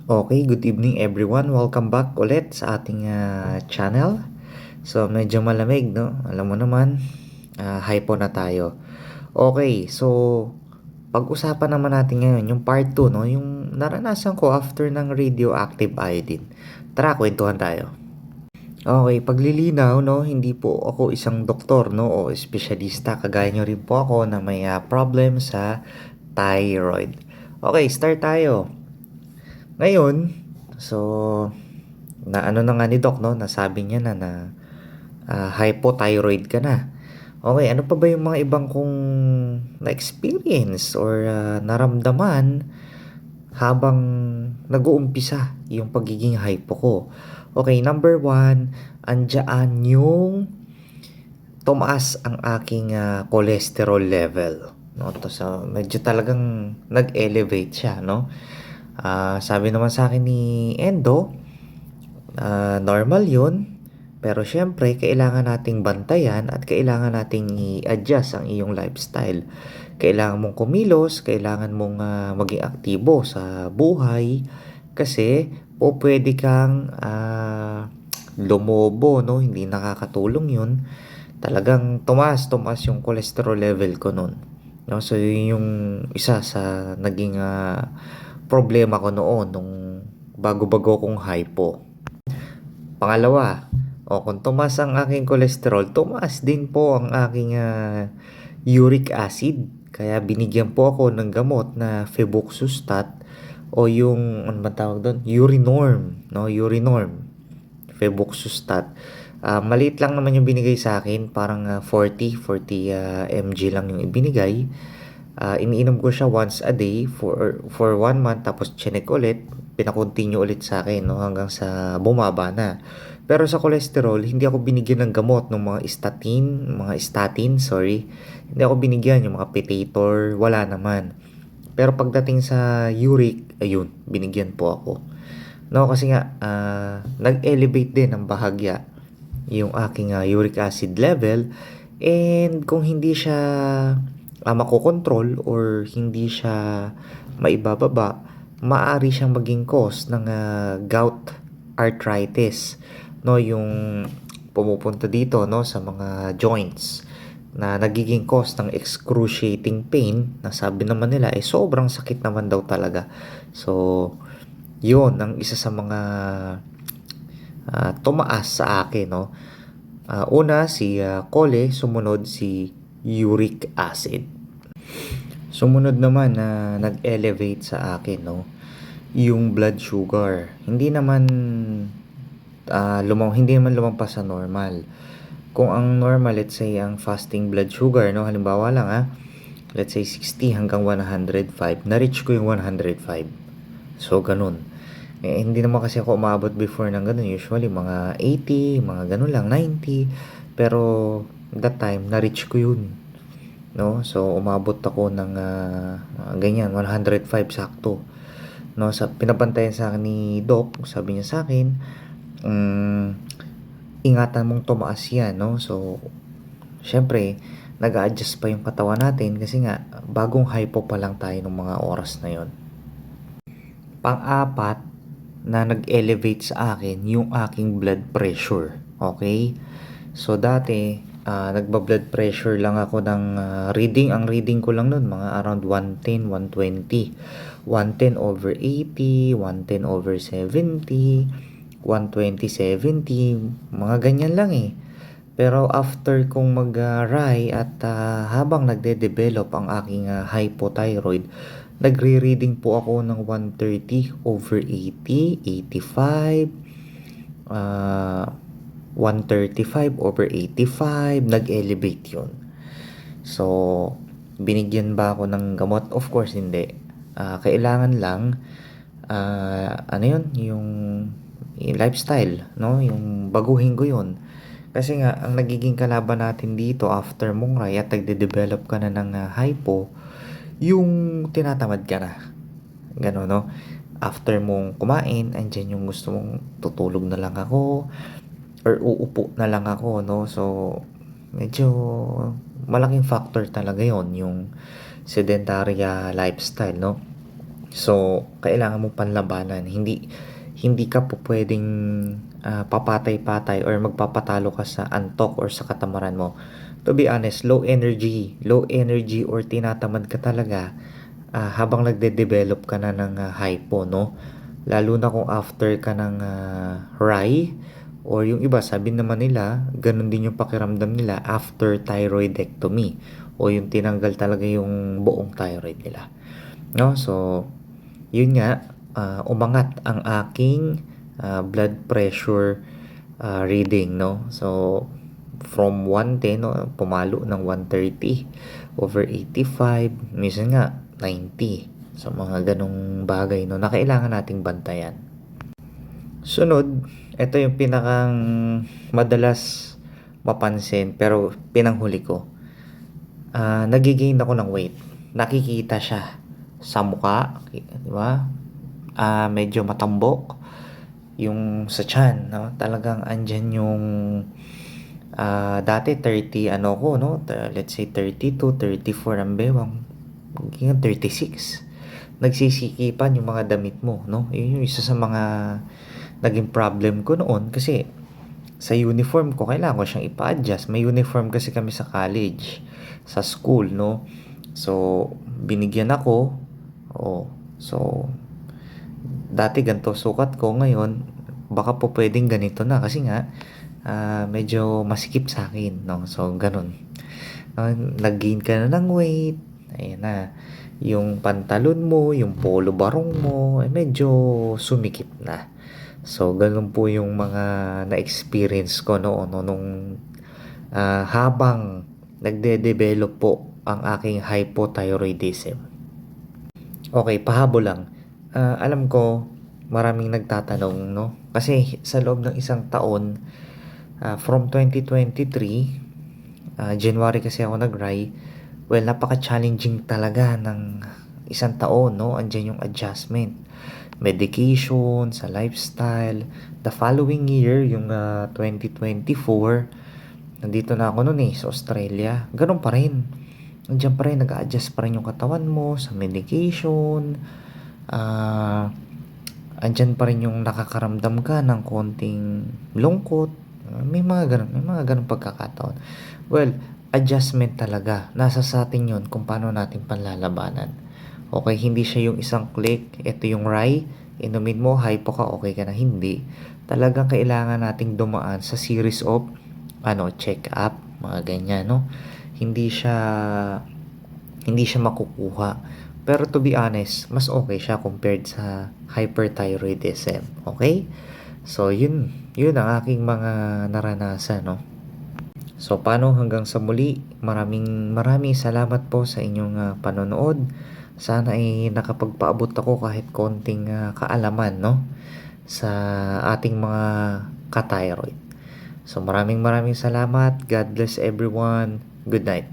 Okay, good evening everyone. Welcome back ulit sa ating channel. So, medyo malamig, no? Alam mo naman, hypo na tayo. Okay, so, pag-usapan naman natin ngayon yung part 2, no? Yung naranasan ko after ng radioactive iodine. Tara, kwentuhan tayo. Okay, paglilinaw, no? Hindi po ako isang doktor, no? O espesyalista. Kagaya nyo rin po ako na may problem sa thyroid. Okay, start tayo. Ngayon, so, na ano na nga ni Doc, no? Nasabi niya na hypothyroid ka na. Okay, ano pa ba yung mga ibang kong na-experience or naramdaman habang nag-uumpisa yung pagiging hypo ko? Okay, number one, andyan yung tumaas ang aking cholesterol level. No? To, so, medyo talagang nag-elevate siya, no? Sabi naman sa akin ni Endo, normal yun. Pero syempre, kailangan nating bantayan at kailangan nating i-adjust ang iyong lifestyle. Kailangan mong kumilos, kailangan mong maging aktibo sa buhay kasi po pwede kang lumobo, no? Hindi nakakatulong yun. Talagang tumaas yung cholesterol level ko nun. No? So, yun yung isa sa naging problema ko noon nung bago-bago kong hypo. Pangalawa, kung tumaas ang aking cholesterol, tumaas din po ang aking uric acid. Kaya binigyan po ako ng gamot na febuxostat o yung, ano ba tawag doon? Urinorm, no? Urinorm. Febuxostat. Maliit lang naman yung binigay sa akin, parang 40 mg lang yung ibinigay. Iniinom ko siya once a day for 1 month, tapos chinek ulit, pinakontinue ulit sa akin, no, hanggang sa bumaba na. Pero sa cholesterol, hindi ako binigyan ng gamot ng mga statin, sorry. Hindi ako binigyan yung mga petator, wala naman. Pero pagdating sa uric, ayun, binigyan po ako. No, kasi nga, nag-elevate din ng bahagya yung aking uric acid level. And kung hindi siya makokontrol or hindi siya maibababa, maaari siyang maging cause ng gout arthritis, no, yung pumupunta dito, no, sa mga joints na nagiging cause ng excruciating pain na sabi naman nila sobrang sakit naman daw talaga. So, yun ang isa sa mga tumaas sa akin, no. Una si chole, sumunod si uric acid. Sumunod naman na nag-elevate sa akin, no, yung blood sugar. Hindi naman lumampas sa normal. Kung ang normal, let's say ang fasting blood sugar, no, halimbawa lang let's say 60 hanggang 105, na-reach ko yung 105. So ganun. Hindi naman kasi ako umabot before ng ganun. Usually mga 80, mga ganun lang, 90. Pero that time, na-reach ko yun. No? So, umabot ako ng ganyan, 105 sakto. No? Pinabantayan sa akin ni Doc, sabi niya sa akin, ingatan mong tumaas yan. No? So, syempre, nag-a-adjust pa yung katawan natin kasi nga, bagong hypo pa lang tayo ng mga oras na yon. Pang-apat na nag-elevate sa akin yung aking blood pressure. Okay? So, dati, nagba-blood pressure lang ako ng reading. Ang reading ko lang nun, mga around 110, 120. 110/80, 110/70, 120/70, mga ganyan lang eh. Pero after kong mag-rye at habang nagde-develop ang aking hypothyroid, nagre-reading po ako ng 130/80, 85, 135/85, nag-elevate yun. So, binigyan ba ako ng gamot? Of course, hindi. Kailangan lang, ano yun, yung lifestyle, no? Yung baguhin ko yun. Kasi nga, ang nagiging kalaban natin dito after mong rye at nagde-develop ka na ng hypo, yung tinatamad ka na. Gano'n, no? After mong kumain, andyan yung gusto mong tutulog na lang ako or uupo na lang ako, no? So, medyo malaking factor talaga yon yung sedentary lifestyle, no? So, kailangan mo panlabanan. Hindi ka po pwedeng papatay-patay or magpapatalo ka sa antok or sa katamaran mo. To be honest, low energy or tinatamad ka talaga habang nagde-develop ka na ng hypo, no? Lalo na kung after ka ng RAI or yung iba, sabi naman nila, ganun din yung pakiramdam nila after thyroidectomy o yung tinanggal talaga yung buong thyroid nila. No? So, yun nga, umangat ang aking blood pressure reading, no? So, from 110, no, pumalo ng 130 over 85, minsan nga 90. So, mga ganong bagay, no, na kailangan nating bantayan. Sunod, ito yung pinakang madalas mapansin pero pinanghuli ko. Nagigain ako ng weight. Nakikita siya sa mukha, di ba? Medyo matambok yung sa tiyan, no? Talagang andyan yung dati 30 ano ko, no? Let's say 32, 34 ang bewang. Hanggang 36. Nagsisikipan yung mga damit mo, no? Yun yung isa sa mga naging problem ko noon kasi sa uniform ko, kailangan ko siyang ipa-adjust. May uniform kasi kami sa college, sa school, no? So, binigyan ako. Oh, so, dati ganito sukat ko. Ngayon, baka po pwedeng ganito na. Kasi nga, medyo masikip sa akin, no? So, ganun. Nag-gain ka na ng weight. Ayan na. Yung pantalon mo, yung polo barong mo, medyo sumikip na. So, ganun po yung mga na-experience ko noon, no, nung habang nagde-develop po ang aking hypothyroidism. Okay, pahabol lang. Alam ko, maraming nagtatanong, no? Kasi sa loob ng isang taon, from 2023, January kasi ako nag-RAI, well, napaka-challenging talaga ng isang taon, no? Andiyan yung adjustment, medication, sa lifestyle. The following year, yung 2024, nandito na ako noon sa Australia. Ganun pa rin. Andiyan pa rin, nag-a-adjust pa rin yung katawan mo sa medication. Andyan pa rin yung nakakaramdam ka ng konting lungkot. May mga ganun pagkakataon. Well, adjustment talaga. Nasa sa atin yun kung paano natin panlalabanan. Okay, hindi siya yung isang click. Ito yung RAI. Inumin mo, hypo ka, okay ka na. Hindi. Talagang kailangan nating dumaan sa series of check-up, mga ganyan, no? Hindi siya makukuha. Pero to be honest, mas okay siya compared sa hyperthyroidism. Okay? So, yun ang aking mga naranasan, no? So, paano hanggang sa muli? Maraming salamat po sa inyong panonood. Sana ay nakapagpaabot ako kahit konting kaalaman, no? Sa ating mga ka-thyroid. So, maraming salamat. God bless everyone. Good night.